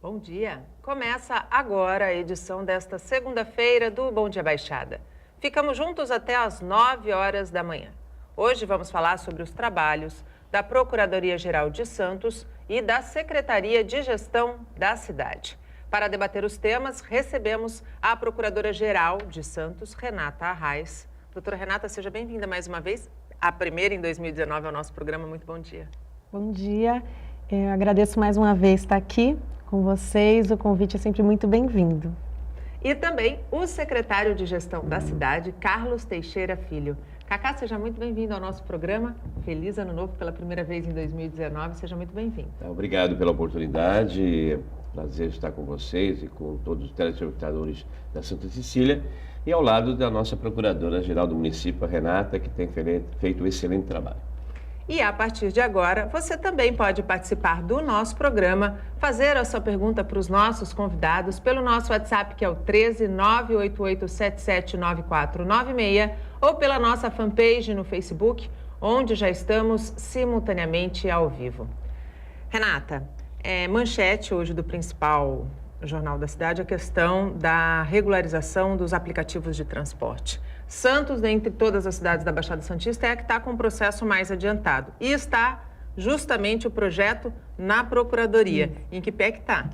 Bom dia! Começa agora a edição desta segunda-feira do Bom Dia Baixada. Ficamos juntos até às 9 horas da manhã. Hoje vamos falar sobre os trabalhos da Procuradoria-Geral de Santos e da Secretaria de Gestão da cidade. Para debater os temas, recebemos a Procuradora-Geral de Santos, Renata Arraes. Doutora Renata, seja bem-vinda mais uma vez, a primeira em 2019 ao nosso programa. Muito bom dia. Bom dia, eu agradeço mais uma vez estar aqui com vocês, o convite é sempre muito bem-vindo. E também o secretário de Gestão da cidade, Carlos Teixeira Filho. Cacá, seja muito bem-vindo ao nosso programa. Feliz Ano Novo pela primeira vez em 2019, seja muito bem-vindo. Obrigado pela oportunidade, prazer estar com vocês e com todos os telespectadores da Santa Cecília e ao lado da nossa Procuradora-Geral do município, a Renata, que tem feito um excelente trabalho. E a partir de agora, você também pode participar do nosso programa, fazer a sua pergunta para os nossos convidados pelo nosso WhatsApp, que é o 13 988779496, ou pela nossa fanpage no Facebook, onde já estamos simultaneamente ao vivo. Renata, manchete hoje do principal jornal da cidade, a questão da regularização dos aplicativos de transporte. Santos, dentre todas as cidades da Baixada Santista, é a que está com o processo mais adiantado. E está justamente o projeto na Procuradoria. Em que pé que está?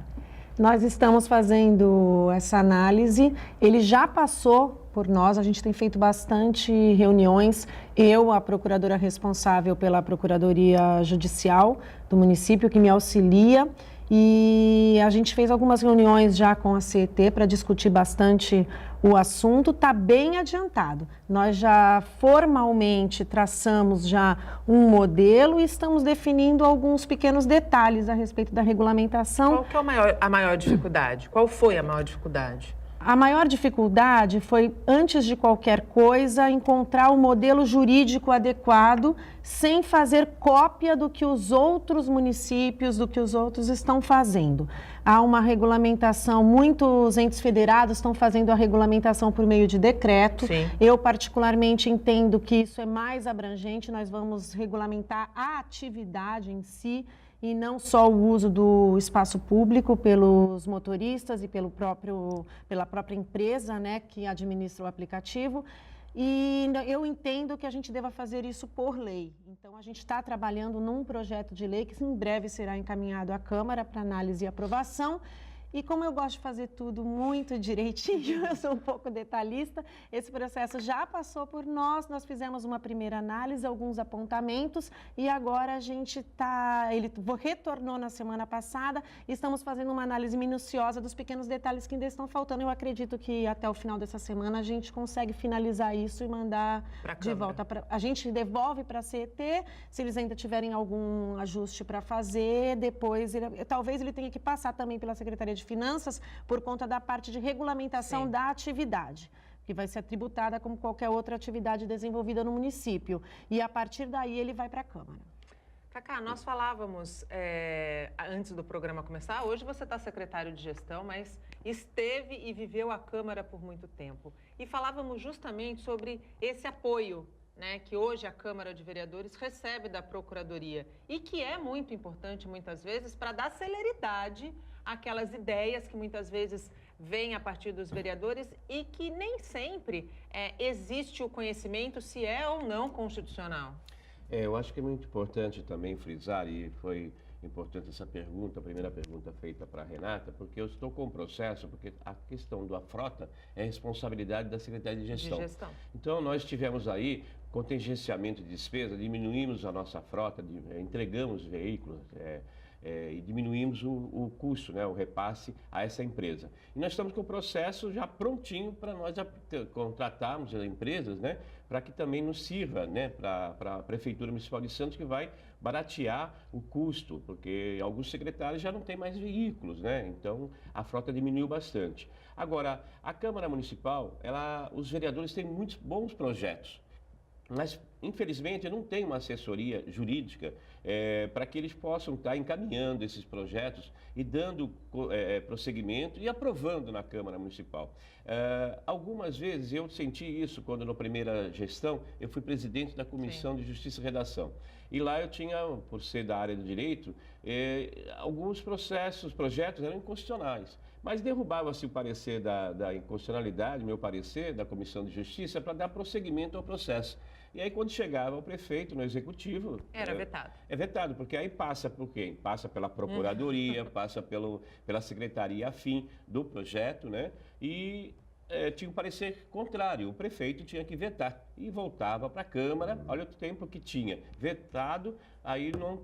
Nós estamos fazendo essa análise, ele já passou por nós, a gente tem feito bastante reuniões, eu, a procuradora responsável pela Procuradoria Judicial do município, que me auxilia, e a gente fez algumas reuniões já com a CET para discutir bastante o assunto, está bem adiantado. Nós já formalmente traçamos já um modelo e estamos definindo alguns pequenos detalhes a respeito da regulamentação. Qual que é a maior dificuldade? Qual foi a maior dificuldade? A maior dificuldade foi, antes de qualquer coisa, encontrar o modelo jurídico adequado, sem fazer cópia do que os outros municípios, do que os outros estão fazendo. Há uma regulamentação, muitos entes federados estão fazendo a regulamentação por meio de decreto. Sim. Eu, particularmente, entendo que isso é mais abrangente, nós vamos regulamentar a atividade em si, e não só o uso do espaço público pelos motoristas e pela própria empresa, né, que administra o aplicativo. E eu entendo que a gente deva fazer isso por lei. Então, a gente está trabalhando num projeto de lei que em breve será encaminhado à Câmara para análise e aprovação. E como eu gosto de fazer tudo muito direitinho, eu sou um pouco detalhista, esse processo já passou por nós fizemos uma primeira análise, alguns apontamentos, e agora a gente ele retornou na semana passada, e estamos fazendo uma análise minuciosa dos pequenos detalhes que ainda estão faltando. Eu acredito que até o final dessa semana a gente consegue finalizar isso e mandar de volta. A gente devolve para a CET, se eles ainda tiverem algum ajuste para fazer, depois talvez ele tenha que passar também pela Secretaria de Finanças por conta da parte de regulamentação. Sim. Da atividade, que vai ser tributada como qualquer outra atividade desenvolvida no município. E a partir daí ele vai para a Câmara. Cacá, nós falávamos antes do programa começar, hoje você está secretário de gestão, mas esteve e viveu a Câmara por muito tempo. E falávamos justamente sobre esse apoio, né, que hoje a Câmara de Vereadores recebe da Procuradoria e que é muito importante muitas vezes para dar celeridade àquelas ideias que muitas vezes vêm a partir dos vereadores e que nem sempre existe o conhecimento se é ou não constitucional. Eu acho que é muito importante também frisar, e foi importante essa pergunta, a primeira pergunta feita para a Renata, porque eu estou com o processo, porque a questão da frota é responsabilidade da Secretaria de Gestão. Então, nós tivemos aí contingenciamento de despesa, diminuímos a nossa frota, entregamos veículos e diminuímos o custo, né, o repasse a essa empresa. E nós estamos com o processo já prontinho para nós contratarmos as empresas, né, para que também nos sirva, né, para a Prefeitura Municipal de Santos, que vai baratear o custo, porque alguns secretários já não têm mais veículos, né, então a frota diminuiu bastante. Agora, a Câmara Municipal, os vereadores têm muitos bons projetos, mas infelizmente não tem uma assessoria jurídica para que eles possam estar encaminhando esses projetos e dando prosseguimento e aprovando na Câmara Municipal. Algumas vezes eu senti isso quando na primeira gestão eu fui presidente da Comissão de Justiça e Redação. E lá eu tinha, por ser da área do direito, alguns projetos eram inconstitucionais. Mas derrubava-se o parecer da inconstitucionalidade, meu parecer, da Comissão de Justiça, para dar prosseguimento ao processo. E aí, quando chegava o prefeito no executivo... Era vetado. É vetado, porque aí passa por quem? Passa pela procuradoria, passa pela secretaria afim do projeto, né? E tinha um parecer contrário, o prefeito tinha que vetar. E voltava para a Câmara, olha o tempo que tinha vetado, aí não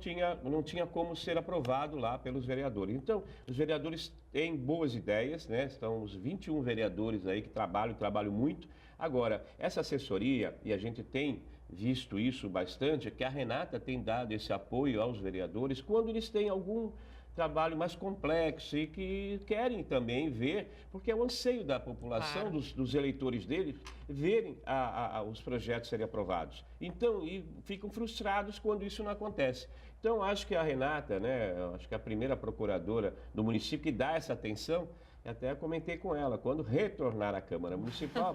tinha como ser aprovado lá pelos vereadores. Então, os vereadores têm boas ideias, né? Estão os 21 vereadores aí que trabalham muito. Agora, essa assessoria, e a gente tem visto isso bastante, é que a Renata tem dado esse apoio aos vereadores quando eles têm algum trabalho mais complexo e que querem também ver, porque é o anseio da população, claro, dos eleitores deles, verem os projetos serem aprovados. Então, e ficam frustrados quando isso não acontece. Então, acho que a Renata, né, acho que a primeira procuradora do município que dá essa atenção, até comentei com ela, quando retornar à Câmara Municipal,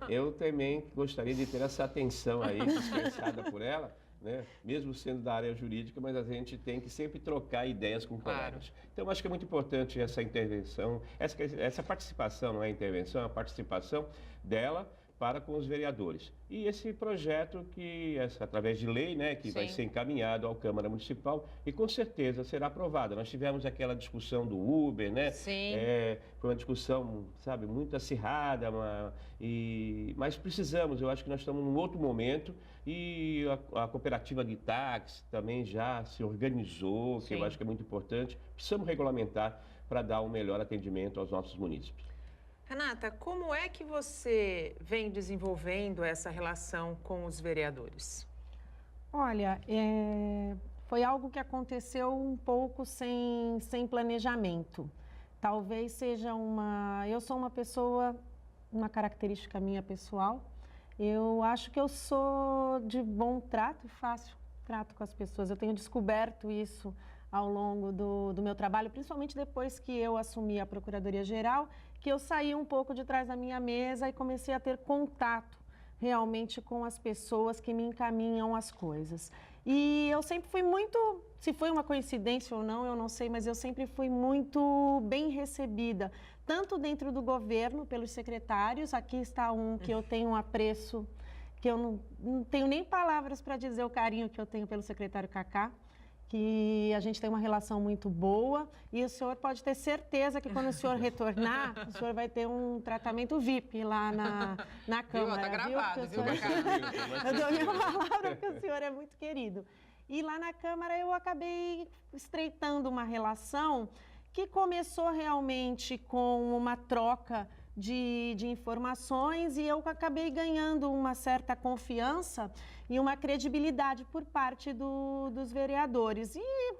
eu também gostaria de ter essa atenção aí dispensada por ela, né? Mesmo sendo da área jurídica, mas a gente tem que sempre trocar ideias com colegas. Então, acho que é muito importante essa intervenção, essa participação, não é intervenção, é a participação dela para com os vereadores. E esse projeto que, através de lei, né, que vai ser encaminhado à Câmara Municipal e com certeza será aprovado. Nós tivemos aquela discussão do Uber, né? Sim. Foi uma discussão, sabe, muito acirrada, mas precisamos, eu acho que nós estamos num outro momento e a cooperativa de táxi também já se organizou, que eu acho que é muito importante. Precisamos regulamentar para dar um melhor atendimento aos nossos munícipes. Renata, como é que você vem desenvolvendo essa relação com os vereadores? Olha, foi algo que aconteceu um pouco sem planejamento. Talvez seja eu sou uma pessoa, uma característica minha pessoal, eu acho que eu sou de bom trato e fácil trato com as pessoas. Eu tenho descoberto isso ao longo do meu trabalho, principalmente depois que eu assumi a Procuradoria-Geral, que eu saí um pouco de trás da minha mesa e comecei a ter contato realmente com as pessoas que me encaminham as coisas. E eu sempre fui muito, se foi uma coincidência ou não, eu não sei, mas eu sempre fui muito bem recebida, tanto dentro do governo, pelos secretários, aqui está um que eu tenho um apreço, que eu não tenho nem palavras para dizer o carinho que eu tenho pelo secretário Cacá, que a gente tem uma relação muito boa e o senhor pode ter certeza que quando o senhor retornar, o senhor vai ter um tratamento VIP lá na Câmara. Tá gravado, viu, Eu dou minha palavra que o senhor é muito querido. E lá na Câmara eu acabei estreitando uma relação que começou realmente com uma troca de informações e eu acabei ganhando uma certa confiança e uma credibilidade por parte dos vereadores. E,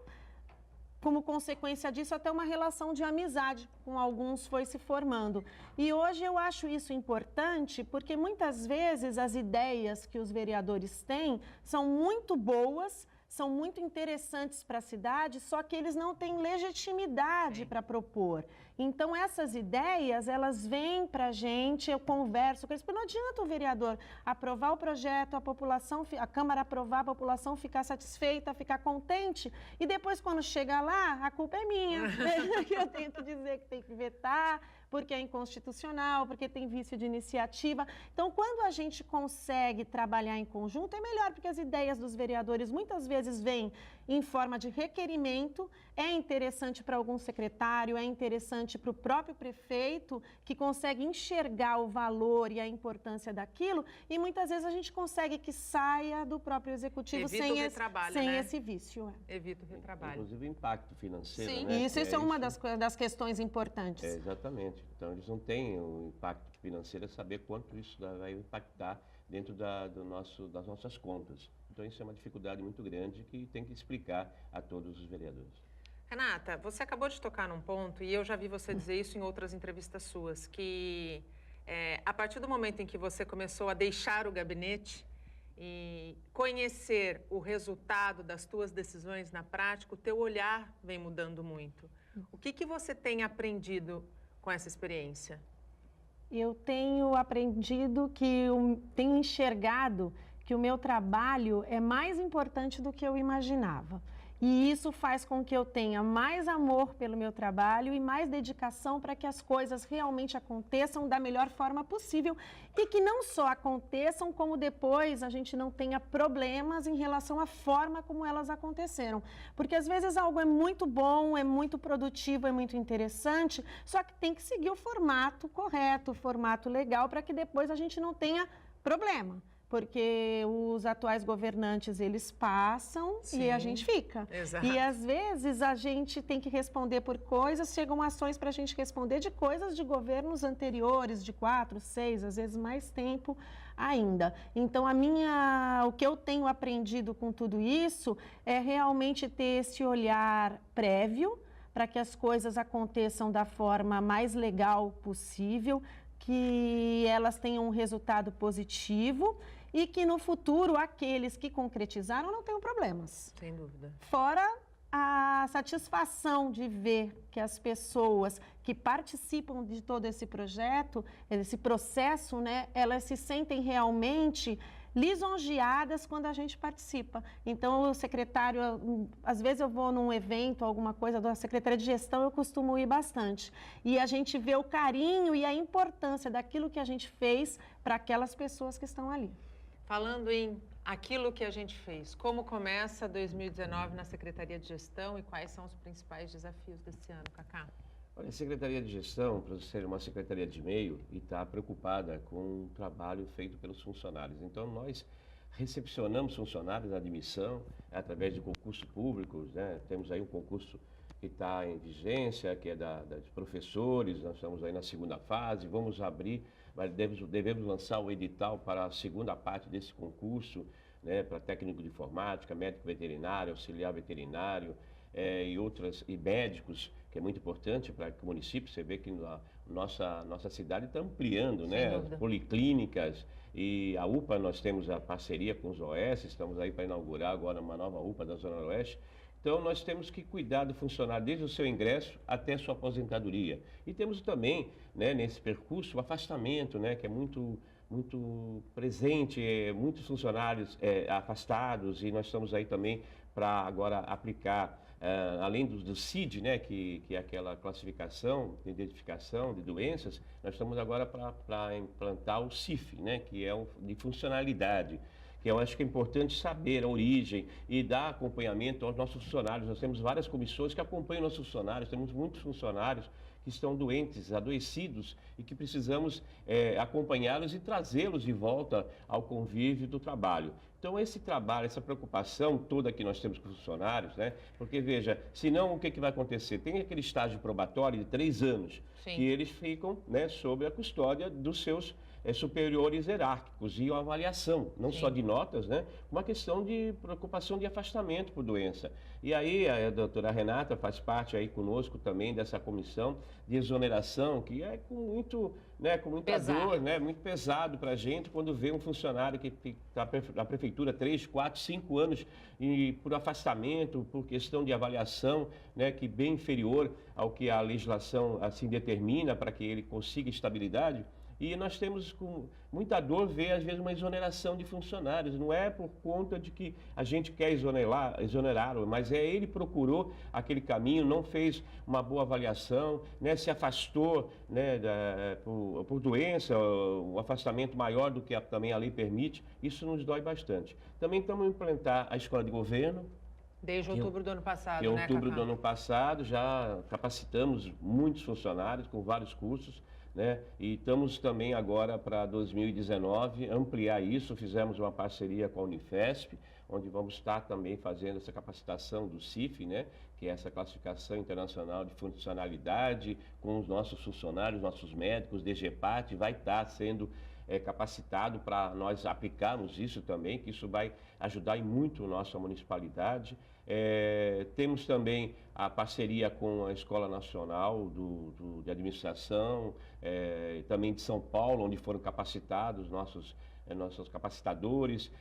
como consequência disso, até uma relação de amizade com alguns foi se formando. E hoje eu acho isso importante porque muitas vezes as ideias que os vereadores têm são muito boas, são muito interessantes para a cidade, só que eles não têm legitimidade para propor. Então, essas ideias, elas vêm para a gente, eu converso com eles, porque não adianta o vereador aprovar o projeto, a Câmara aprovar, a população ficar satisfeita, ficar contente, e depois, quando chega lá, a culpa é minha. Eu tenho que dizer que tem que vetar, porque é inconstitucional, porque tem vício de iniciativa. Então, quando a gente consegue trabalhar em conjunto, é melhor, porque as ideias dos vereadores muitas vezes vêm em forma de requerimento, é interessante para algum secretário, é interessante para o próprio prefeito, que consegue enxergar o valor e a importância daquilo, e muitas vezes a gente consegue que saia do próprio executivo sem esse vício. Evita o retrabalho. Inclusive o impacto financeiro. Sim. Né? Isso é uma das questões importantes. Exatamente. Então, eles não têm o impacto financeiro, saber quanto isso vai impactar dentro das nossas contas. Então, isso é uma dificuldade muito grande que tem que explicar a todos os vereadores. Renata, você acabou de tocar num ponto, e eu já vi você dizer isso em outras entrevistas suas, que a partir do momento em que você começou a deixar o gabinete e conhecer o resultado das tuas decisões na prática, o teu olhar vem mudando muito. O que você tem aprendido com essa experiência? Eu tenho aprendido tenho enxergado que o meu trabalho é mais importante do que eu imaginava. E isso faz com que eu tenha mais amor pelo meu trabalho e mais dedicação para que as coisas realmente aconteçam da melhor forma possível e que não só aconteçam, como depois a gente não tenha problemas em relação à forma como elas aconteceram. Porque às vezes algo é muito bom, é muito produtivo, é muito interessante, só que tem que seguir o formato correto, o formato legal, para que depois a gente não tenha problema. Porque os atuais governantes, eles passam e a gente fica. Exato. E às vezes a gente tem que responder por coisas, chegam ações para a gente responder de coisas de governos anteriores, de 4, 6, às vezes mais tempo ainda. Então o que eu tenho aprendido com tudo isso é realmente ter esse olhar prévio para que as coisas aconteçam da forma mais legal possível, que elas tenham um resultado positivo e que no futuro aqueles que concretizaram não tenham problemas. Sem dúvida. Fora a satisfação de ver que as pessoas que participam de todo esse projeto, esse processo, né, elas se sentem realmente lisonjeadas quando a gente participa. Então, o secretário, às vezes eu vou num evento, alguma coisa da Secretaria de Gestão, eu costumo ir bastante. E a gente vê o carinho e a importância daquilo que a gente fez para aquelas pessoas que estão ali. Falando em aquilo que a gente fez, como começa 2019 na Secretaria de Gestão e quais são os principais desafios desse ano, Cacá? Olha, a Secretaria de Gestão, para ser uma secretaria de meio, e está preocupada com o trabalho feito pelos funcionários. Então, nós recepcionamos funcionários na admissão através de concurso público, né? Temos aí um concurso que está em vigência, que é dos professores, nós estamos aí na segunda fase, vamos abrir, mas devemos lançar o edital para a segunda parte desse concurso, né? Para técnico de informática, médico veterinário, auxiliar veterinário, e médicos, que é muito importante para o município. Você vê que a nossa cidade está ampliando, né? As policlínicas e a UPA, nós temos a parceria com os OS, estamos aí para inaugurar agora uma nova UPA da Zona Oeste. Então, nós temos que cuidar do funcionário desde o seu ingresso até a sua aposentadoria. E temos também, né, nesse percurso, o afastamento, né, que é muito presente, muitos funcionários afastados, e nós estamos aí também para agora aplicar, além do CID, né, que é aquela classificação de identificação de doenças, nós estamos agora para implantar o CIF, né, que é de funcionalidade, que eu acho que é importante saber a origem e dar acompanhamento aos nossos funcionários. Nós temos várias comissões que acompanham nossos funcionários, temos muitos funcionários que estão doentes, adoecidos, e que precisamos acompanhá-los e trazê-los de volta ao convívio do trabalho. Então, esse trabalho, essa preocupação toda que nós temos com os funcionários, né? Porque, veja, senão o que vai acontecer? Tem aquele estágio probatório de 3 anos, Sim, que eles ficam, né, sob a custódia dos seus superiores hierárquicos e uma avaliação, não sim, só de notas, né? Uma questão de preocupação de afastamento por doença. E aí a doutora Renata faz parte aí conosco também dessa comissão de exoneração, que é com muita dor, né? Muito pesado para a gente quando vê um funcionário que está na prefeitura 3, 4, 5 anos e por afastamento, por questão de avaliação, né? Que bem inferior ao que a legislação assim determina para que ele consiga estabilidade. E nós temos com muita dor ver, às vezes, uma exoneração de funcionários. Não é por conta de que a gente quer exonerá-lo, mas ele procurou aquele caminho, não fez uma boa avaliação, né, se afastou, né, por doença, um afastamento maior do que também a lei permite. Isso nos dói bastante. Também estamos a implantar a escola de governo. desde outubro do ano passado, Em né, outubro Cacá? do ano passado, já capacitamos muitos funcionários com vários cursos, né? E estamos também agora para 2019 ampliar isso. Fizemos uma parceria com a Unifesp, onde vamos estar também fazendo essa capacitação do CIF, né? Que é essa classificação internacional de funcionalidade, com os nossos funcionários, nossos médicos, DGPAT, vai estar sendo capacitado para nós aplicarmos isso também, que isso vai ajudar muito a nossa municipalidade. Temos também a parceria com a Escola Nacional de Administração, também de São Paulo, onde foram capacitados nossos nossos capacitadores.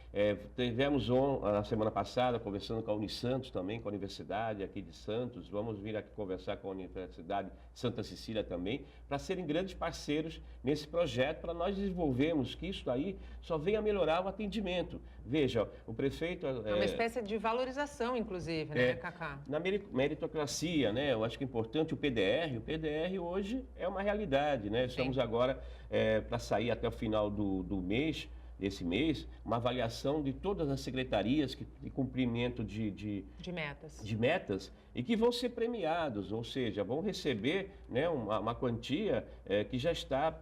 Tivemos na semana passada conversando com a Unisantos também, com a Universidade aqui de Santos. Vamos vir aqui conversar com a Universidade Santa Cecília também, para serem grandes parceiros nesse projeto, para nós desenvolvermos que isso aí só venha melhorar o atendimento. Veja, o prefeito... É uma espécie de valorização, inclusive, né, Cacá? Na meritocracia, né? Eu acho que é importante o PDR hoje é uma realidade, né? Estamos agora para sair até o final desse mês, uma avaliação de todas as secretarias de cumprimento de metas e que vão ser premiados, ou seja, vão receber, né, uma quantia que já está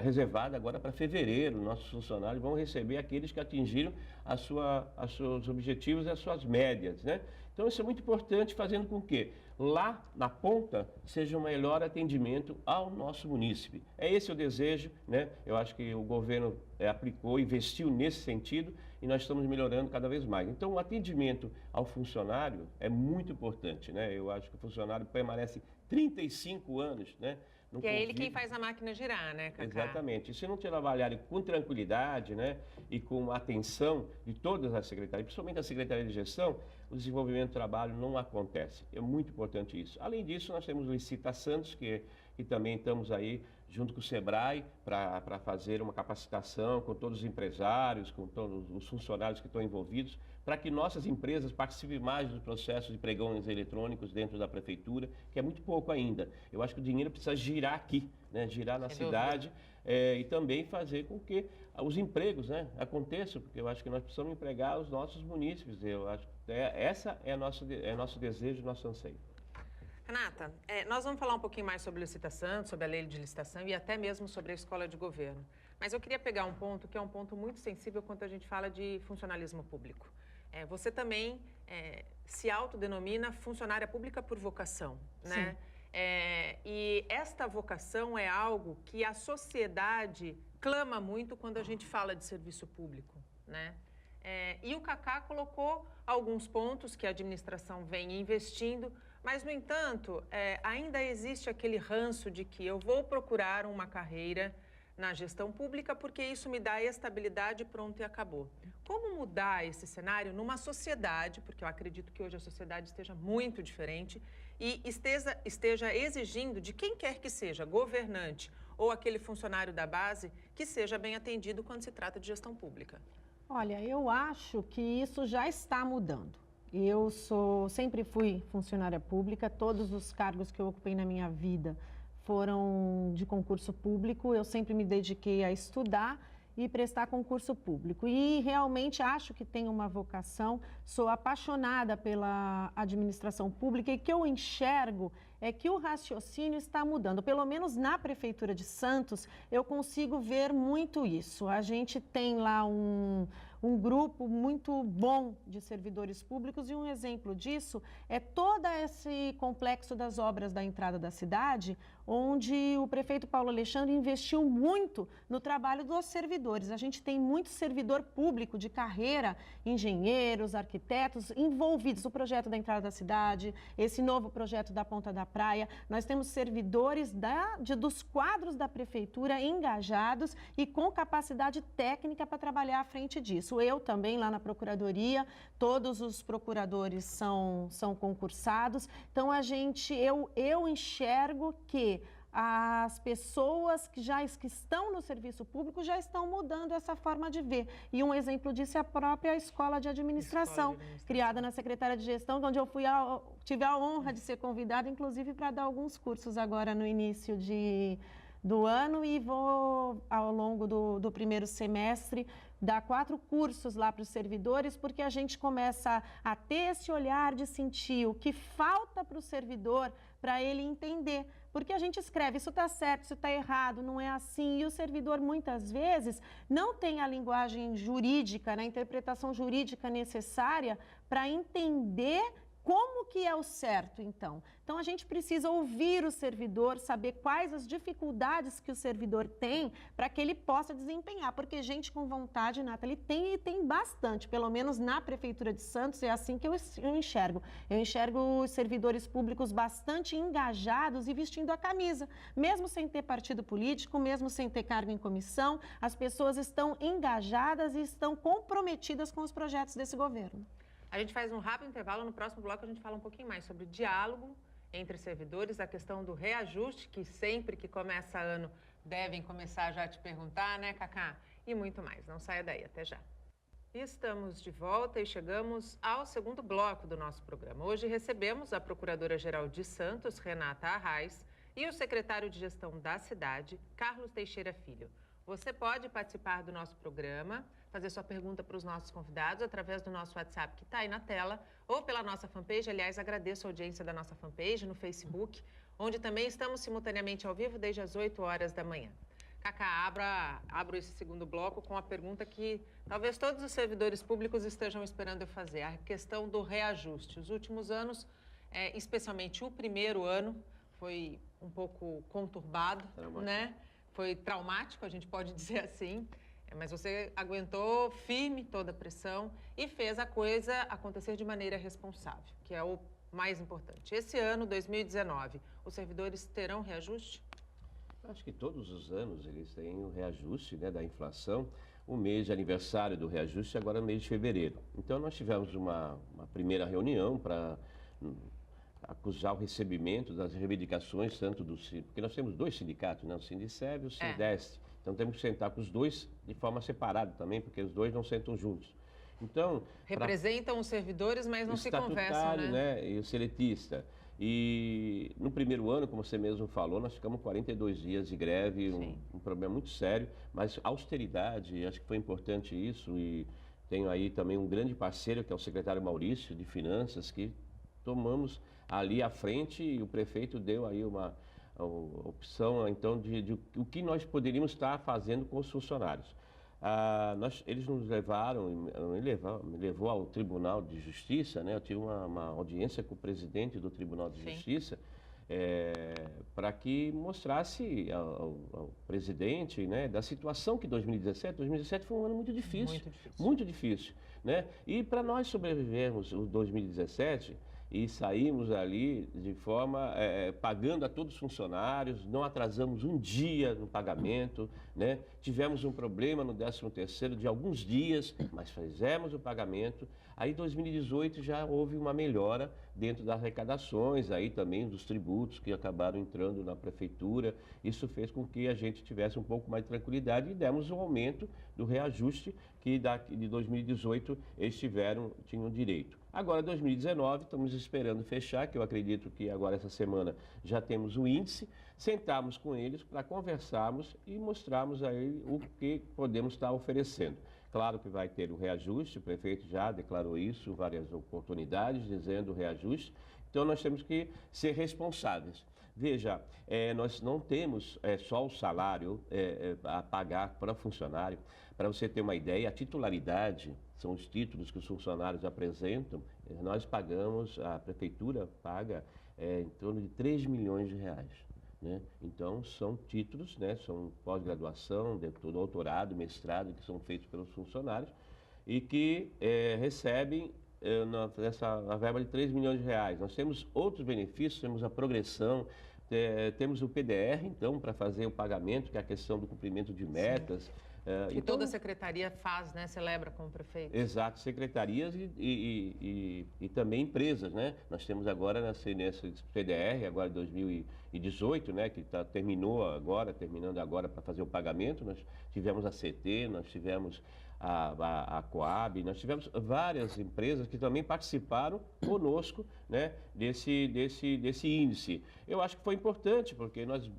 reservada agora para fevereiro. Nossos funcionários vão receber aqueles que atingiram os seus objetivos e as suas médias, né? Então, isso é muito importante, fazendo com que lá na ponta seja um melhor atendimento ao nosso munícipe. É esse o desejo, né? Eu acho que o governo aplicou, investiu nesse sentido e nós estamos melhorando cada vez mais. Então, o atendimento ao funcionário é muito importante, né? Eu acho que o funcionário permanece 35 anos, né? Que é ele quem faz a máquina girar, né, Cacá? Exatamente. E se não trabalharem com tranquilidade, né, e com atenção de todas as secretarias, principalmente a Secretaria de Gestão, o desenvolvimento do trabalho não acontece. É muito importante isso. Além disso, nós temos o Licita Santos, que também estamos aí junto com o SEBRAE para fazer uma capacitação com todos os empresários, com todos os funcionários que estão envolvidos, para que nossas empresas participem mais do processo de pregões eletrônicos dentro da prefeitura, que é muito pouco ainda. Eu acho que o dinheiro precisa girar aqui, né? Girar na cidade e também fazer com que os empregos, né, aconteçam, porque eu acho que nós precisamos empregar os nossos munícipes. Eu acho que essa é nosso desejo, nosso anseio. Renata, nós vamos falar um pouquinho mais sobre licitação, sobre a lei de licitação e até mesmo sobre a escola de governo. Mas eu queria pegar um ponto que é um ponto muito sensível quando a gente fala de funcionalismo público. Você também se autodenomina funcionária pública por vocação, né? E esta vocação é algo que a sociedade clama muito quando a gente fala de serviço público, né? E o Cacá colocou alguns pontos que a administração vem investindo, mas, no entanto, ainda existe aquele ranço de que eu vou procurar uma carreira na gestão pública porque isso me dá estabilidade, pronto, e acabou. Como mudar esse cenário numa sociedade, porque eu acredito que hoje a sociedade esteja muito diferente e esteja exigindo de quem quer que seja, governante ou aquele funcionário da base, que seja bem atendido quando se trata de gestão pública? Olha, eu acho que isso já está mudando. Eu sempre fui funcionária pública, todos os cargos que eu ocupei na minha vida foram de concurso público, eu sempre me dediquei a estudar e prestar concurso público. E realmente acho que tenho uma vocação, sou apaixonada pela administração pública e que eu enxergo é que o raciocínio está mudando. Pelo menos na Prefeitura de Santos, eu consigo ver muito isso. A gente tem lá um grupo muito bom de servidores públicos e um exemplo disso é todo esse complexo das obras da entrada da cidade, onde o prefeito Paulo Alexandre investiu muito no trabalho dos servidores. A gente tem muito servidor público de carreira, engenheiros, arquitetos envolvidos no projeto da entrada da cidade, esse novo projeto da Ponta da Praia. Nós temos servidores dos quadros da prefeitura engajados e com capacidade técnica para trabalhar à frente disso. Eu também, lá na Procuradoria, todos os procuradores são concursados. Então, eu enxergo que as pessoas que estão no serviço público já estão mudando essa forma de ver. E um exemplo disso é a própria Escola de Administração, criada na Secretaria de Gestão, onde eu tive a honra de ser convidada, inclusive, para dar alguns cursos agora no início do ano e vou, ao longo do primeiro semestre, dar 4 cursos lá para os servidores, porque a gente começa a ter esse olhar de sentir o que falta para o servidor, para ele entender. Porque a gente escreve, isso está certo, isso está errado, não é assim. E o servidor, muitas vezes, não tem a linguagem jurídica, a interpretação jurídica necessária para entender Como que é o certo, então? Então, a gente precisa ouvir o servidor, saber quais as dificuldades que o servidor tem para que ele possa desempenhar, porque gente com vontade, Nathalie, tem e tem bastante, pelo menos na Prefeitura de Santos, é assim que eu enxergo. Eu enxergo os servidores públicos bastante engajados e vestindo a camisa, mesmo sem ter partido político, mesmo sem ter cargo em comissão, as pessoas estão engajadas e estão comprometidas com os projetos desse governo. A gente faz um rápido intervalo, no próximo bloco a gente fala um pouquinho mais sobre diálogo entre servidores, a questão do reajuste, que sempre que começa ano devem começar já a te perguntar, né, Cacá? E muito mais. Não saia daí, até já. Estamos de volta e chegamos ao segundo bloco do nosso programa. Hoje recebemos a Procuradora-Geral de Santos, Renata Arraes, e o secretário de Gestão da cidade, Carlos Teixeira Filho. Você pode participar do nosso programa, fazer sua pergunta para os nossos convidados através do nosso WhatsApp que está aí na tela ou pela nossa fanpage. Aliás, agradeço a audiência da nossa fanpage no Facebook, onde também estamos simultaneamente ao vivo desde as 8 horas da manhã. Cacá, abro esse segundo bloco com a pergunta que talvez todos os servidores públicos estejam esperando eu fazer, a questão do reajuste. Os últimos anos, especialmente o primeiro ano, foi um pouco conturbado, né? Foi traumático, a gente pode dizer assim, mas você aguentou firme toda a pressão e fez a coisa acontecer de maneira responsável, que é o mais importante. Esse ano, 2019, os servidores terão reajuste? Acho que todos os anos eles têm o reajuste, né, da inflação. O mês de aniversário do reajuste agora é no mês de fevereiro. Então nós tivemos uma primeira reunião para acusar o recebimento das reivindicações, tanto do porque nós temos dois sindicatos, né? O Sindiceb e o Sindeste. Então temos que sentar com os dois de forma separada também, porque os dois não sentam juntos. Então, representam os servidores, mas não se conversam, né? E o seletista. E no primeiro ano, como você mesmo falou, nós ficamos 42 dias de greve, um problema muito sério, mas austeridade, acho que foi importante isso, e tenho aí também um grande parceiro, que é o secretário Maurício, de Finanças, que tomamos ali à frente e o prefeito deu aí uma opção, então, de o que nós poderíamos estar fazendo com os funcionários. Eles nos levaram, me levou ao Tribunal de Justiça, né? Eu tive uma audiência com o presidente do Tribunal de Justiça, para que mostrasse ao presidente, né, da situação que 2017 foi um ano muito difícil, muito difícil, né? E para nós sobrevivermos o 2017 e saímos ali de forma, pagando a todos os funcionários, não atrasamos um dia no pagamento, né? Tivemos um problema no 13º de alguns dias, mas fizemos o pagamento. Aí, em 2018, já houve uma melhora dentro das arrecadações, aí também dos tributos que acabaram entrando na prefeitura. Isso fez com que a gente tivesse um pouco mais de tranquilidade e demos um aumento do reajuste que de 2018 eles tinham direito. Agora, 2019, estamos esperando fechar, que eu acredito que agora essa semana já temos o índice, sentarmos com eles para conversarmos e mostrarmos aí o que podemos estar oferecendo. Claro que vai ter o reajuste, o prefeito já declarou isso, várias oportunidades, dizendo o reajuste. Então, nós temos que ser responsáveis. Veja, nós não temos só o salário a pagar para o funcionário. Para você ter uma ideia, a titularidade, são os títulos que os funcionários apresentam, nós pagamos, a prefeitura paga em torno de 3 milhões de reais. Né? Então, são títulos, né? São pós-graduação, doutorado, mestrado, que são feitos pelos funcionários e que recebem a verba de 3 milhões de reais. Nós temos outros benefícios, temos a progressão, temos o PDR, então, para fazer o pagamento, que é a questão do cumprimento de metas. Que então, toda a secretaria faz, né? Celebra com o prefeito. Exato, secretarias e também empresas, né? Nós temos agora nesse PDR, agora 2018, né? Que terminando agora para fazer o pagamento. Nós tivemos a CT, nós tivemos a Coab, nós tivemos várias empresas que também participaram conosco, né, desse índice. Eu acho que foi importante, porque nós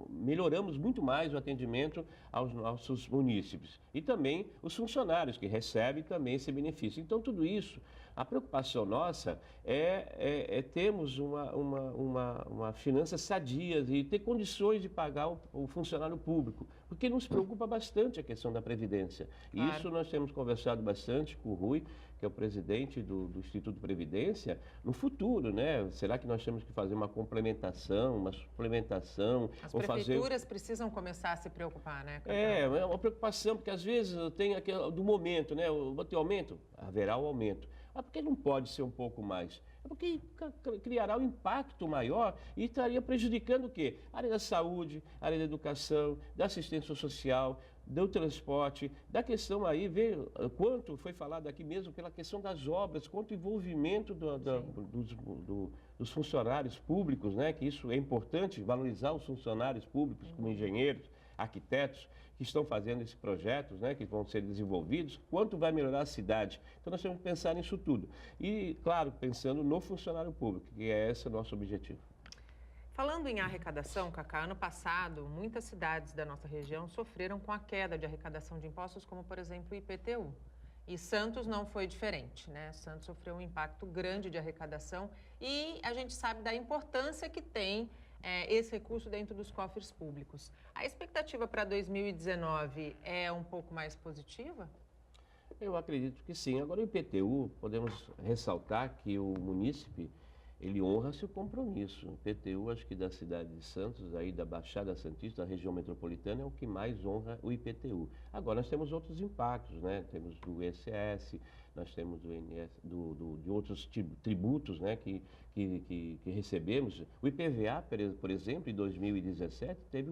melhoramos muito mais o atendimento aos nossos munícipes e também os funcionários que recebem também esse benefício. Então, tudo isso A preocupação nossa é termos uma finanças sadias e ter condições de pagar o funcionário público, porque nos preocupa bastante a questão da Previdência. Claro. Isso nós temos conversado bastante com o Rui, que é o presidente do Instituto Previdência, no futuro, né? Será que nós temos que fazer uma complementação, uma suplementação? As prefeituras precisam começar a se preocupar, né, Cacá? É uma preocupação, porque às vezes tem aquele do momento, né? Vou ter aumento? Haverá o aumento. Mas por que não pode ser um pouco mais? É porque criará um impacto maior e estaria prejudicando o quê? A área da saúde, a área da educação, da assistência social, do transporte, da questão aí, ver quanto foi falado aqui mesmo pela questão das obras, quanto envolvimento dos funcionários públicos, né? Que isso é importante, valorizar os funcionários públicos como engenheiros, arquitetos, que estão fazendo esses projetos, né, que vão ser desenvolvidos, quanto vai melhorar a cidade. Então, nós temos que pensar nisso tudo. E, claro, pensando no funcionário público, que é esse o nosso objetivo. Falando em arrecadação, Cacá, ano passado, muitas cidades da nossa região sofreram com a queda de arrecadação de impostos, como, por exemplo, o IPTU. E Santos não foi diferente, né? Santos sofreu um impacto grande de arrecadação e a gente sabe da importância que tem esse recurso dentro dos cofres públicos. A expectativa para 2019 é um pouco mais positiva? Eu acredito que sim. Agora, o IPTU, podemos ressaltar que o munícipe, ele honra seu compromisso. O IPTU, acho que da cidade de Santos, aí da Baixada Santista, da região metropolitana, é o que mais honra o IPTU. Agora, nós temos outros impactos, né? Temos do ISS, nós temos do INS, de outros tributos, né? que recebemos. O IPVA, por exemplo, em 2017, teve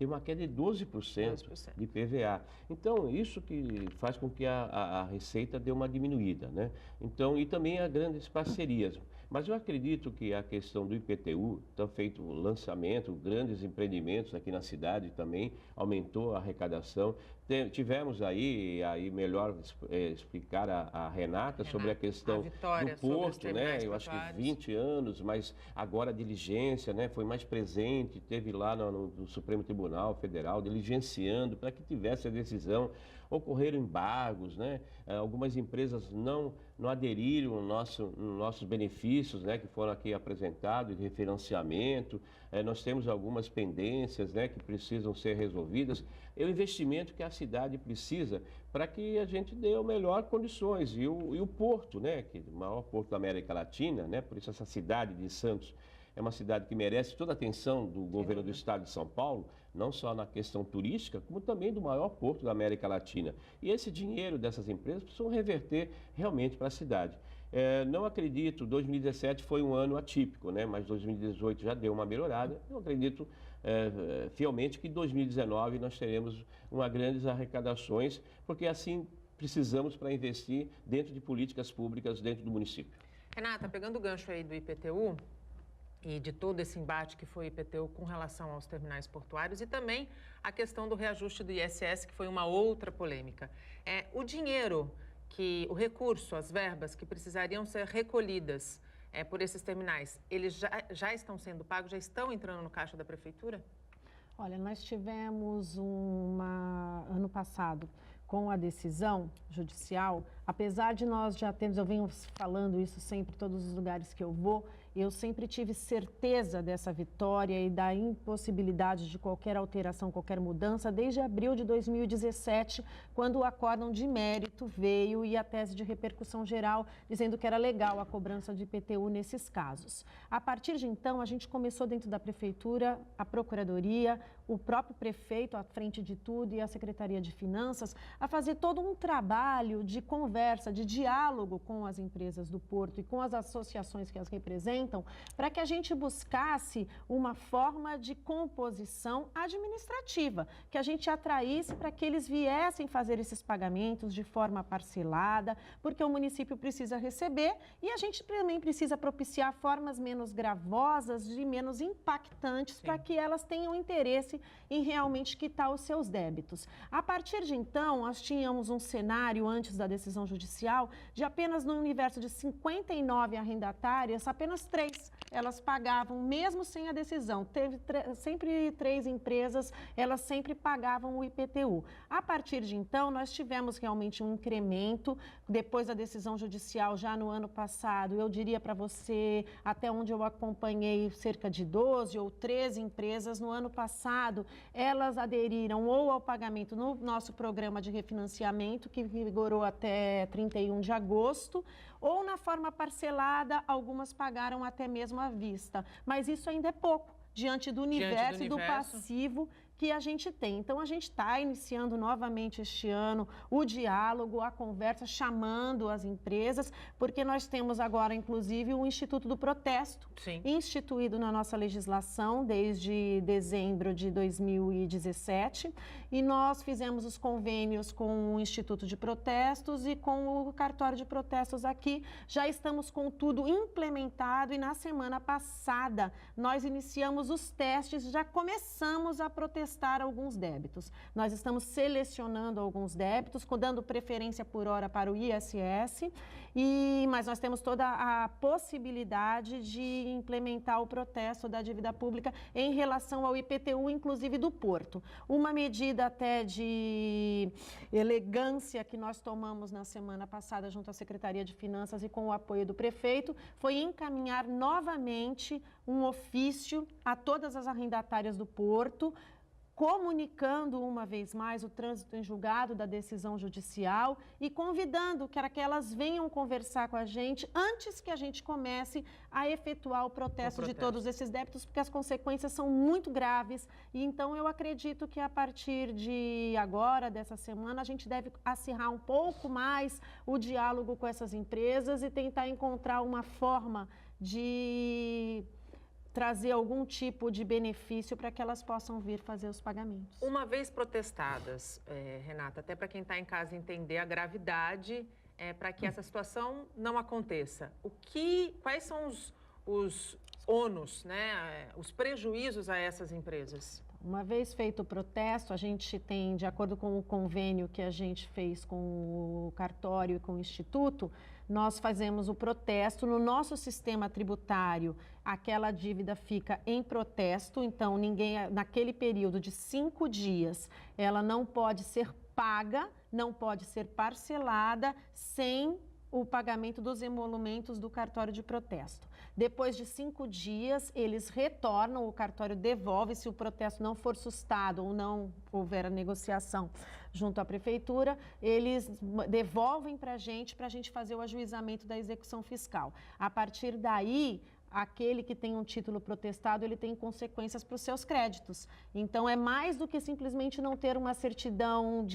uma queda de 12% de IPVA. Então, isso que faz com que a receita dê uma diminuída, né? Então, e também há grandes parcerias. Mas eu acredito que a questão do IPTU, está feito o lançamento, grandes empreendimentos aqui na cidade também, aumentou a arrecadação. Tivemos aí melhor explicar a Renata sobre a questão do Porto, né? Eu acho que 20 anos, mas agora a diligência, né? Foi mais presente, teve lá no Supremo Tribunal Federal diligenciando para que tivesse a decisão. Ocorreram embargos, né? Algumas empresas não aderiram aos nossos benefícios, né? Que foram aqui apresentados, de refinanciamento. Nós temos algumas pendências, né? Que precisam ser resolvidas. É o investimento que a cidade precisa para que a gente dê melhores condições. E o Porto, né? Que é o maior porto da América Latina, né? Por isso essa cidade de Santos é uma cidade que merece toda a atenção do governo do estado de São Paulo, não só na questão turística, como também do maior porto da América Latina. E esse dinheiro dessas empresas precisam reverter realmente para a cidade. Não acredito, 2017 foi um ano atípico, né? Mas 2018 já deu uma melhorada. Eu acredito fielmente que em 2019 nós teremos grandes arrecadações, porque assim precisamos para investir dentro de políticas públicas dentro do município. Renata, pegando o gancho aí do IPTU, e de todo esse embate que foi o IPTU com relação aos terminais portuários e também a questão do reajuste do ISS, que foi uma outra polêmica. O dinheiro, o recurso, as verbas que precisariam ser recolhidas por esses terminais, eles já estão sendo pagos, já estão entrando no caixa da prefeitura? Olha, nós tivemos ano passado, com a decisão judicial, apesar de nós já termos, eu venho falando isso sempre, todos os lugares que eu vou, eu sempre tive certeza dessa vitória e da impossibilidade de qualquer alteração, qualquer mudança, desde abril de 2017, quando o acórdão de mérito veio e a tese de repercussão geral, dizendo que era legal a cobrança de IPTU nesses casos. A partir de então, a gente começou dentro da prefeitura, a procuradoria, o próprio prefeito à frente de tudo e a Secretaria de Finanças, a fazer todo um trabalho de conversa, de diálogo com as empresas do Porto e com as associações que as representam, para que a gente buscasse uma forma de composição administrativa, que a gente atraísse para que eles viessem fazer esses pagamentos de forma parcelada, porque o município precisa receber e a gente também precisa propiciar formas menos gravosas e menos impactantes para que elas tenham interesse em realmente quitar os seus débitos. A partir de então, nós tínhamos um cenário antes da decisão judicial de apenas no universo de 59 arrendatárias, apenas 3 elas pagavam, mesmo sem a decisão. Teve sempre 3 empresas, elas sempre pagavam o IPTU. A partir de então, nós tivemos realmente um incremento, depois da decisão judicial, já no ano passado, eu diria para você, até onde eu acompanhei, cerca de 12 ou 13 empresas, no ano passado, elas aderiram ou ao pagamento no nosso programa de refinanciamento, que vigorou até 31 de agosto, ou na forma parcelada, algumas pagaram até mesmo à vista. Mas isso ainda é pouco, diante do universo e do passivo que a gente tem. Então, a gente está iniciando novamente este ano o diálogo, a conversa, chamando as empresas, porque nós temos agora, inclusive, o Instituto do Protesto, instituído na nossa legislação desde dezembro de 2017, e nós fizemos os convênios com o Instituto de Protestos e com o cartório de protestos aqui. Já estamos com tudo implementado e na semana passada nós iniciamos os testes, já começamos a protestar alguns débitos. Nós estamos selecionando alguns débitos, dando preferência por hora para o ISS, mas nós temos toda a possibilidade de implementar o protesto da dívida pública em relação ao IPTU, inclusive do Porto. Uma medida até de elegância que nós tomamos na semana passada junto à Secretaria de Finanças e com o apoio do prefeito foi encaminhar novamente um ofício a todas as arrendatárias do Porto, comunicando uma vez mais o trânsito em julgado da decisão judicial e convidando para que elas venham conversar com a gente antes que a gente comece a efetuar o protesto de todos esses débitos, porque as consequências são muito graves. E então eu acredito que a partir de agora, dessa semana, a gente deve acirrar um pouco mais o diálogo com essas empresas e tentar encontrar uma forma de trazer algum tipo de benefício para que elas possam vir fazer os pagamentos. Uma vez protestadas, Renata, até para quem está em casa entender a gravidade, para que essa situação não aconteça, quais são os ônus, né, os prejuízos a essas empresas? Uma vez feito o protesto, a gente tem, de acordo com o convênio que a gente fez com o cartório e com o Instituto, nós fazemos o protesto. No nosso sistema tributário, aquela dívida fica em protesto, então ninguém, naquele período de 5 dias, ela não pode ser paga, não pode ser parcelada sem o pagamento dos emolumentos do cartório de protesto. Depois de 5 dias, eles retornam, o cartório devolve, se o protesto não for sustado ou não houver a negociação junto à prefeitura, eles devolvem para a gente fazer o ajuizamento da execução fiscal. A partir daí, aquele que tem um título protestado, ele tem consequências para os seus créditos. Então, é mais do que simplesmente não ter uma certidão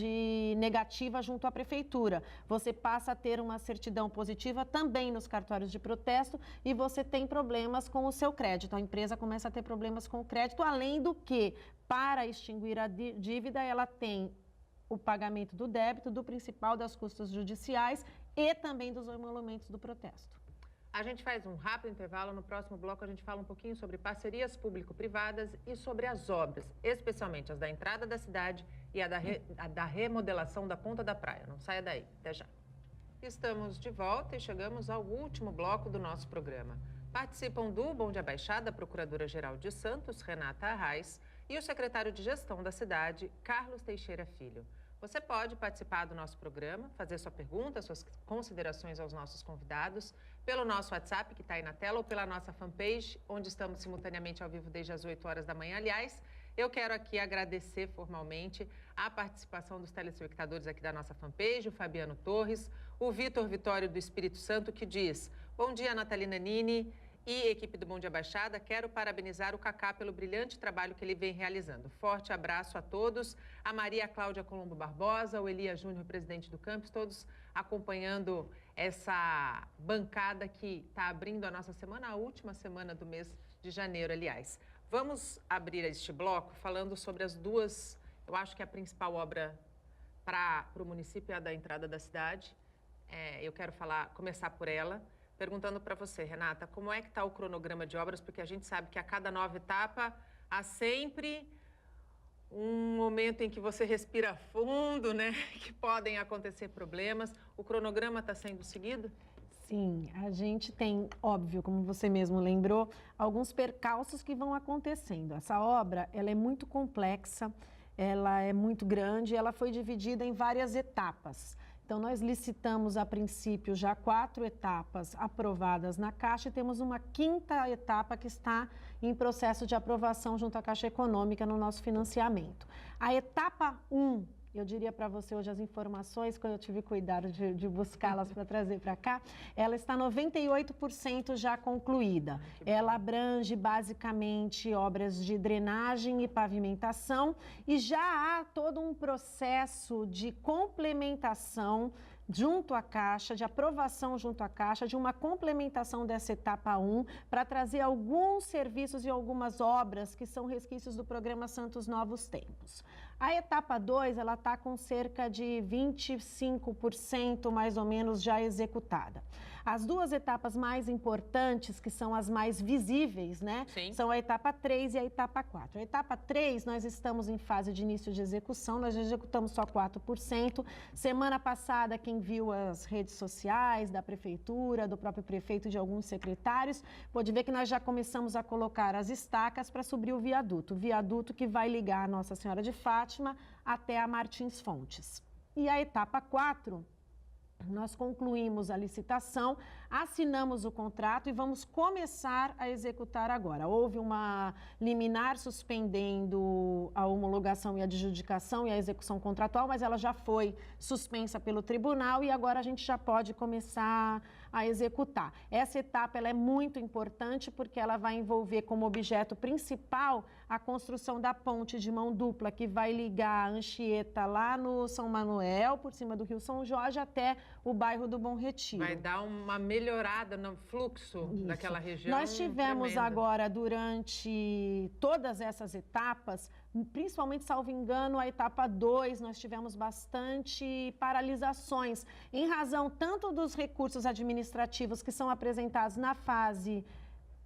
negativa junto à prefeitura. Você passa a ter uma certidão positiva também nos cartórios de protesto e você tem problemas com o seu crédito. A empresa começa a ter problemas com o crédito, além do que, para extinguir a dívida, ela tem o pagamento do débito, do principal, das custas judiciais e também dos emolumentos do protesto. A gente faz um rápido intervalo. No próximo bloco, a gente fala um pouquinho sobre parcerias público-privadas e sobre as obras, especialmente as da entrada da cidade e a da remodelação da Ponta da Praia. Não saia daí. Até já. Estamos de volta e chegamos ao último bloco do nosso programa. Participam do Bom Dia Baixada a Procuradora-Geral de Santos, Renata Arraes, e o secretário de Gestão da cidade, Carlos Teixeira Filho. Você pode participar do nosso programa, fazer sua pergunta, suas considerações aos nossos convidados, pelo nosso WhatsApp, que está aí na tela, ou pela nossa fanpage, onde estamos simultaneamente ao vivo desde as 8 horas da manhã. Aliás, eu quero aqui agradecer formalmente a participação dos telespectadores aqui da nossa fanpage, o Fabiano Torres, o Vitor Vitório do Espírito Santo, que diz: bom dia, Natalina Nini e equipe do Bom Dia Baixada, quero parabenizar o Cacá pelo brilhante trabalho que ele vem realizando. Forte abraço a todos. A Maria Cláudia Colombo Barbosa, o Elias Júnior, presidente do campus, todos acompanhando essa bancada que está abrindo a nossa semana, a última semana do mês de janeiro, aliás. Vamos abrir este bloco falando sobre as duas, eu acho que a principal obra para o município é a da entrada da cidade. Eu quero começar por ela, perguntando para você, Renata, como é que está o cronograma de obras? Porque a gente sabe que a cada nova etapa há sempre um momento em que você respira fundo, né? Que podem acontecer problemas. O cronograma está sendo seguido? Sim, a gente tem, óbvio, como você mesmo lembrou, alguns percalços que vão acontecendo. Essa obra, ela é muito complexa, ela é muito grande, ela foi dividida em várias etapas. Então, nós licitamos, a princípio, já 4 etapas aprovadas na Caixa e temos uma 5ª etapa que está em processo de aprovação junto à Caixa Econômica no nosso financiamento. A etapa 1, eu diria para você hoje as informações, quando eu tive cuidado de buscá-las para trazer para cá, ela está 98% já concluída. Ela abrange basicamente obras de drenagem e pavimentação e já há todo um processo de complementação junto à Caixa, de aprovação junto à Caixa, de uma complementação dessa etapa 1, para trazer alguns serviços e algumas obras que são resquícios do programa Santos Novos Tempos. A etapa 2, ela está com cerca de 25% mais ou menos já executada. As 2 etapas mais importantes, que são as mais visíveis, né? Sim. São a etapa 3 e a etapa 4. A etapa 3, nós estamos em fase de início de execução, nós já executamos só 4%. Semana passada, quem viu as redes sociais da Prefeitura, do próprio prefeito e de alguns secretários, pode ver que nós já começamos a colocar as estacas para subir o viaduto que vai ligar a Nossa Senhora de Fátima até a Martins Fontes. E a etapa 4... nós concluímos a licitação, assinamos o contrato e vamos começar a executar agora. Houve uma liminar suspendendo a homologação e a adjudicação e a execução contratual, mas ela já foi suspensa pelo tribunal e agora a gente já pode começar a executar. Essa etapa ela é muito importante porque ela vai envolver como objeto principal a construção da ponte de mão dupla que vai ligar a Anchieta lá no São Manuel, por cima do Rio São Jorge, até o bairro do Bom Retiro. Vai dar uma melhorada no fluxo daquela região. Nós tivemos tremenda. agora, durante todas essas etapas, principalmente, salvo engano, a etapa 2, nós tivemos bastante paralisações, em razão tanto dos recursos administrativos que são apresentados na fase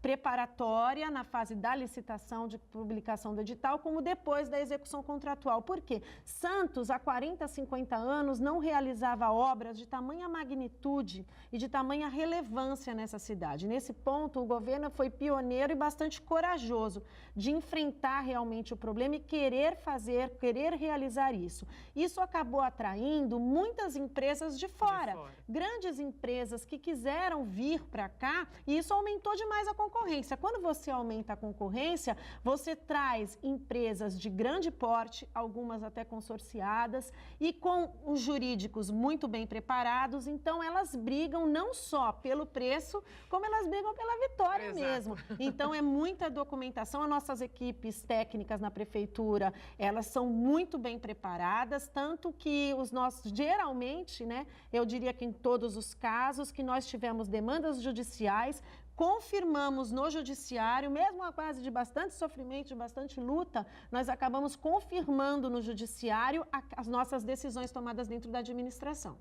preparatória, na fase da licitação, de publicação do edital, como depois da execução contratual. Por quê? Santos, há 40, 50 anos, não realizava obras de tamanha magnitude e de tamanha relevância nessa cidade. Nesse ponto, o governo foi pioneiro e bastante corajoso de enfrentar realmente o problema e querer realizar isso. Isso acabou atraindo muitas empresas de fora. Grandes empresas que quiseram vir para cá, e isso aumentou demais a concorrência. Quando você aumenta a concorrência, você traz empresas de grande porte, algumas até consorciadas, e com os jurídicos muito bem preparados, então elas brigam não só pelo preço, como elas brigam pela vitória mesmo. Então é muita documentação, as nossas equipes técnicas na prefeitura, elas são muito bem preparadas, tanto que os nossos, geralmente, né, eu diria que em todos os casos que nós tivemos demandas judiciais, confirmamos no judiciário, mesmo a base de bastante sofrimento, de bastante luta, nós acabamos confirmando no judiciário as nossas decisões tomadas dentro da administração.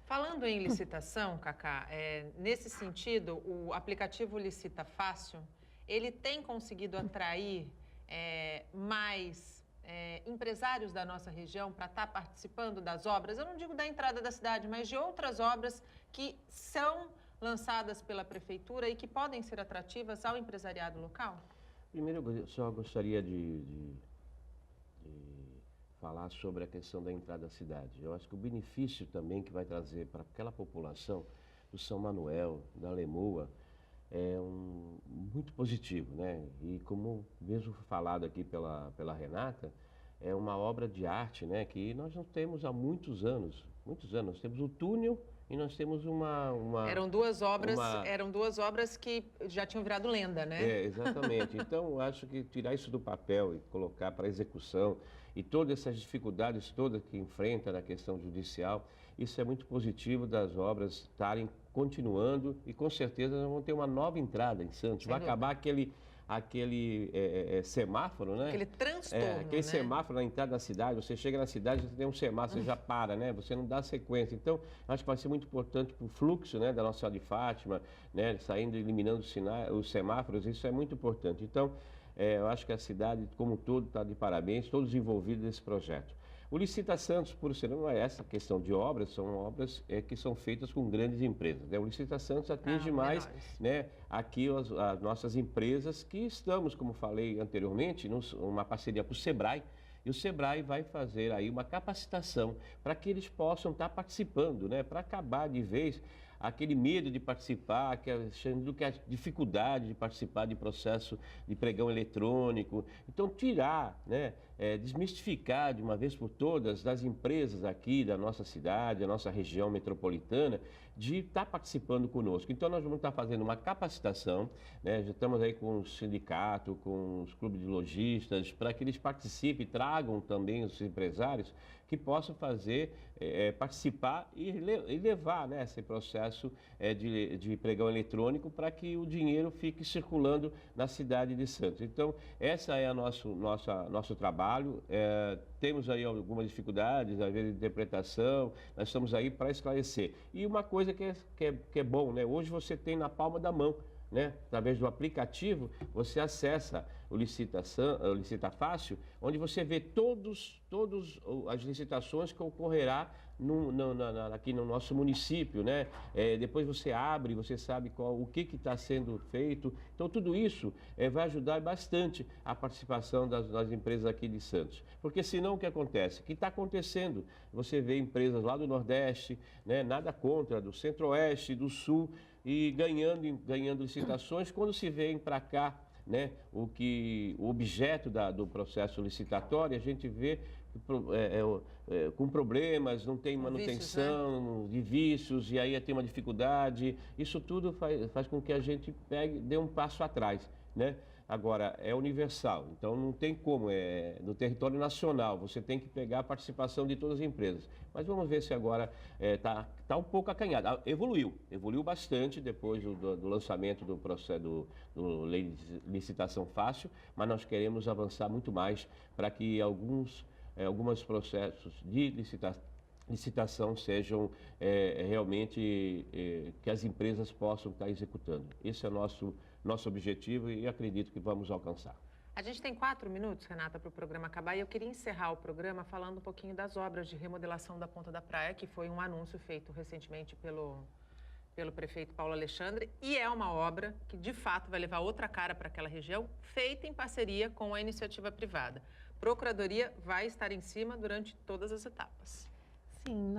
Falando em licitação, Cacá, nesse sentido, o aplicativo Licita Fácil, ele tem conseguido atrair mais empresários da nossa região para estar participando das obras? Eu não digo da entrada da cidade, mas de outras obras que são lançadas pela prefeitura e que podem ser atrativas ao empresariado local? Primeiro, eu só gostaria de falar sobre a questão da entrada da cidade. Eu acho que o benefício também que vai trazer para aquela população do São Manuel, da Lemoa, é muito positivo, né? E como mesmo falado aqui pela Renata, é uma obra de arte, né? Que nós não temos há muitos anos. Nós temos o túnel e nós temos Eram duas obras que já tinham virado lenda, né? Exatamente. Então, eu acho que tirar isso do papel e colocar para execução e todas essas dificuldades todas que enfrenta na questão judicial, isso é muito positivo das obras estarem continuando e com certeza nós vamos ter uma nova entrada em Santos. Vai acabar aquele semáforo, né? Aquele transtorno, aquele semáforo na entrada da cidade, você chega na cidade, você tem um semáforo, você já para, né? Você não dá sequência. Então, acho que vai ser muito importante para o fluxo, né, da Nossa Senhora de Fátima, né, saindo, eliminando os semáforos, isso é muito importante. Então, eu acho que a cidade como um todo está de parabéns, todos envolvidos nesse projeto. O Licita Santos, por ser não é essa questão de obras, são obras que são feitas com grandes empresas, né? O Licita Santos atinge mais, né, aqui as nossas empresas que estamos, como falei anteriormente, numa parceria com o Sebrae. E o Sebrae vai fazer aí uma capacitação para que eles possam estar participando, né? Para acabar de vez aquele medo de participar, achando que a dificuldade de participar de processo de pregão eletrônico. Então, tirar, né, desmistificar de uma vez por todas das empresas aqui da nossa cidade, da nossa região metropolitana, de estar participando conosco. Então, nós vamos estar fazendo uma capacitação, né? Já estamos aí com o sindicato, com os clubes de lojistas, para que eles participem, tragam também os empresários que possam fazer, participar e levar, né, esse processo de pregão eletrônico para que o dinheiro fique circulando na cidade de Santos. Então, essa é nosso trabalho. Temos aí algumas dificuldades, às vezes, de interpretação, nós estamos aí para esclarecer. E uma coisa que é bom, né? Hoje você tem na palma da mão, né? Através do aplicativo, você acessa o Licita Fácil, onde você vê todas as licitações que ocorrerá aqui no nosso município, né? Depois você abre, você sabe o que está sendo feito. Então, tudo isso vai ajudar bastante a participação das empresas aqui de Santos. Porque senão o que acontece? O que está acontecendo? Você vê empresas lá do Nordeste, né? Nada contra, do Centro-Oeste, do Sul, e ganhando licitações. Quando se vem para cá, né, o objeto do processo licitatório, a gente vê com problemas, não tem manutenção, de vícios, e aí tem uma dificuldade. Isso tudo faz com que a gente dê um passo atrás, né? Agora, é universal, então não tem como, no território nacional, você tem que pegar a participação de todas as empresas. Mas vamos ver se agora está um pouco acanhado. Evoluiu bastante depois do lançamento do processo do Lei de Licitação Fácil, mas nós queremos avançar muito mais para que alguns processos de licitação sejam realmente que as empresas possam estar executando. Esse é o nosso objetivo e acredito que vamos alcançar. A gente tem 4 minutos, Renata, para o programa acabar, e eu queria encerrar o programa falando um pouquinho das obras de remodelação da Ponta da Praia, que foi um anúncio feito recentemente pelo prefeito Paulo Alexandre, e é uma obra que, de fato, vai levar outra cara para aquela região, feita em parceria com a iniciativa privada. A Procuradoria vai estar em cima durante todas as etapas. Sim,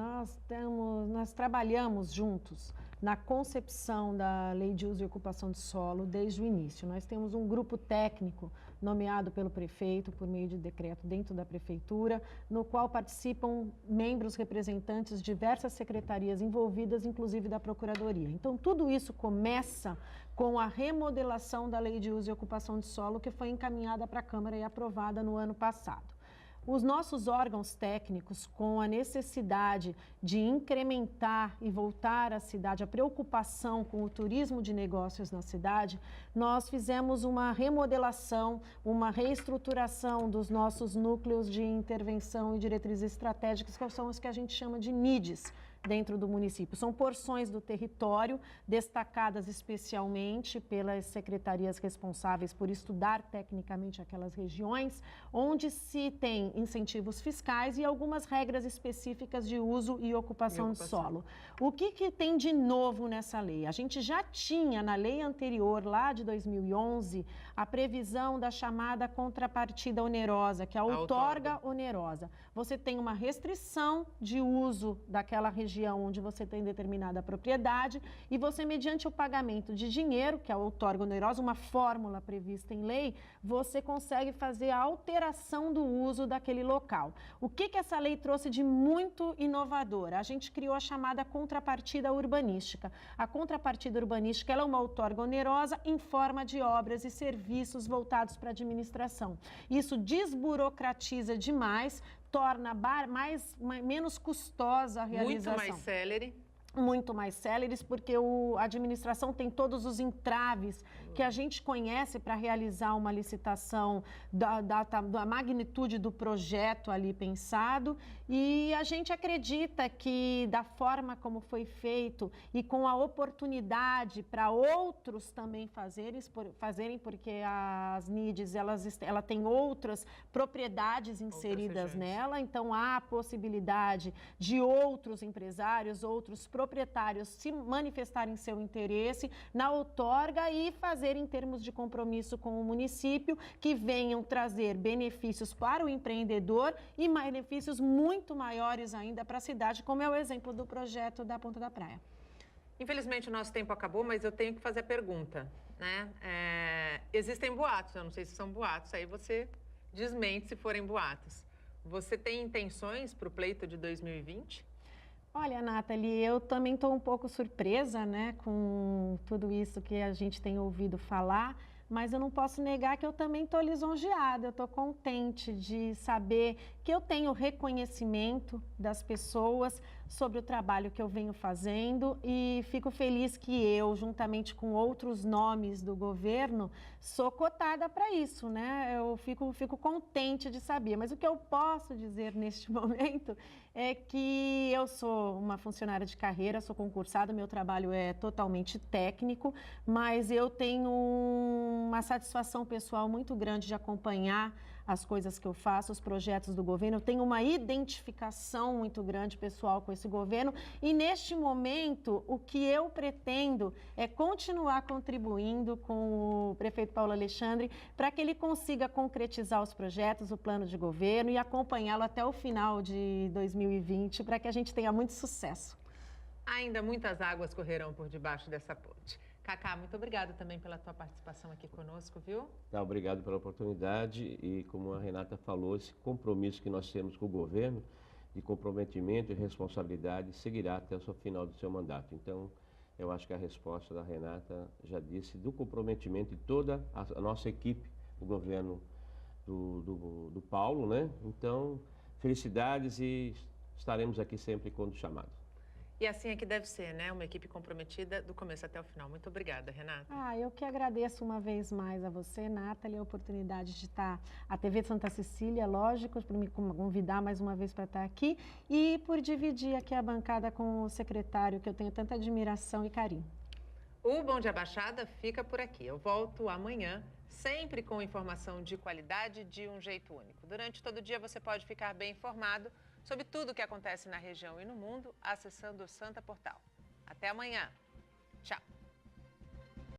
nós trabalhamos juntos na concepção da Lei de Uso e Ocupação de Solo desde o início. Nós temos um grupo técnico nomeado pelo prefeito por meio de decreto dentro da prefeitura, no qual participam membros representantes de diversas secretarias envolvidas, inclusive da Procuradoria. Então, tudo isso começa com a remodelação da Lei de Uso e Ocupação de Solo, que foi encaminhada para a Câmara e aprovada no ano passado. Os nossos órgãos técnicos, com a necessidade de incrementar e voltar à cidade, a preocupação com o turismo de negócios na cidade, nós fizemos uma remodelação, uma reestruturação dos nossos núcleos de intervenção e diretrizes estratégicas, que são os que a gente chama de NIDs, dentro do município. São porções do território destacadas especialmente pelas secretarias responsáveis por estudar tecnicamente aquelas regiões, onde se tem incentivos fiscais e algumas regras específicas de uso e ocupação de solo. O que tem de novo nessa lei? A gente já tinha na lei anterior, lá de 2011, a previsão da chamada contrapartida onerosa, que é a outorga onerosa. Você tem uma restrição de uso daquela região onde você tem determinada propriedade e você, mediante o pagamento de dinheiro, que é a outorga onerosa, uma fórmula prevista em lei, você consegue fazer a alteração do uso daquele local. O que essa lei trouxe de muito inovador? A gente criou a chamada contrapartida urbanística. A contrapartida urbanística ela é uma outorga onerosa em forma de obras e serviços voltados para a administração. Isso desburocratiza demais, torna menos custosa a realização. Muito mais célere. muito mais céleres, porque a administração tem todos os entraves que a gente conhece para realizar uma licitação da magnitude do projeto ali pensado, e a gente acredita que da forma como foi feito e com a oportunidade para outros também fazerem, porque as NIDs, ela tem outras propriedades inseridas nela, então há a possibilidade de outros empresários, outros proprietários se manifestarem seu interesse na outorga e fazer em termos de compromisso com o município, que venham trazer benefícios para o empreendedor e benefícios muito maiores ainda para a cidade, como é o exemplo do projeto da Ponta da Praia. Infelizmente, o nosso tempo acabou, mas eu tenho que fazer a pergunta, né? Existem boatos, eu não sei se são boatos, aí você desmente se forem boatos. Você tem intenções para o pleito de 2020? Olha, Nathalie, eu também estou um pouco surpresa, né, com tudo isso que a gente tem ouvido falar, mas eu não posso negar que eu também estou lisonjeada, eu estou contente de saber que eu tenho reconhecimento das pessoas sobre o trabalho que eu venho fazendo e fico feliz que eu, juntamente com outros nomes do governo, sou cotada para isso, né? Eu fico contente de saber, mas o que eu posso dizer neste momento é que eu sou uma funcionária de carreira, sou concursada, meu trabalho é totalmente técnico, mas eu tenho uma satisfação pessoal muito grande de acompanhar as coisas que eu faço, os projetos do governo. Eu tenho uma identificação muito grande pessoal com esse governo e, neste momento, o que eu pretendo é continuar contribuindo com o prefeito Paulo Alexandre para que ele consiga concretizar os projetos, o plano de governo e acompanhá-lo até o final de 2020 para que a gente tenha muito sucesso. Ainda muitas águas correrão por debaixo dessa ponte. Cacá, muito obrigada também pela tua participação aqui conosco, viu? Obrigado pela oportunidade e, como a Renata falou, esse compromisso que nós temos com o governo, de comprometimento e responsabilidade, seguirá até o final do seu mandato. Então, eu acho que a resposta da Renata já disse do comprometimento de toda a nossa equipe, o governo do Paulo, né? Então, felicidades e estaremos aqui sempre quando chamado. E assim é que deve ser, né? Uma equipe comprometida do começo até o final. Muito obrigada, Renata. Eu que agradeço uma vez mais a você, Nathalie, a oportunidade de estar à TV Santa Cecília, lógico, por me convidar mais uma vez para estar aqui e por dividir aqui a bancada com o secretário, que eu tenho tanta admiração e carinho. O Bom Dia Baixada fica por aqui. Eu volto amanhã, sempre com informação de qualidade de um jeito único. Durante todo o dia você pode ficar bem informado sobre tudo o que acontece na região e no mundo, acessando o Santa Portal. Até amanhã. Tchau.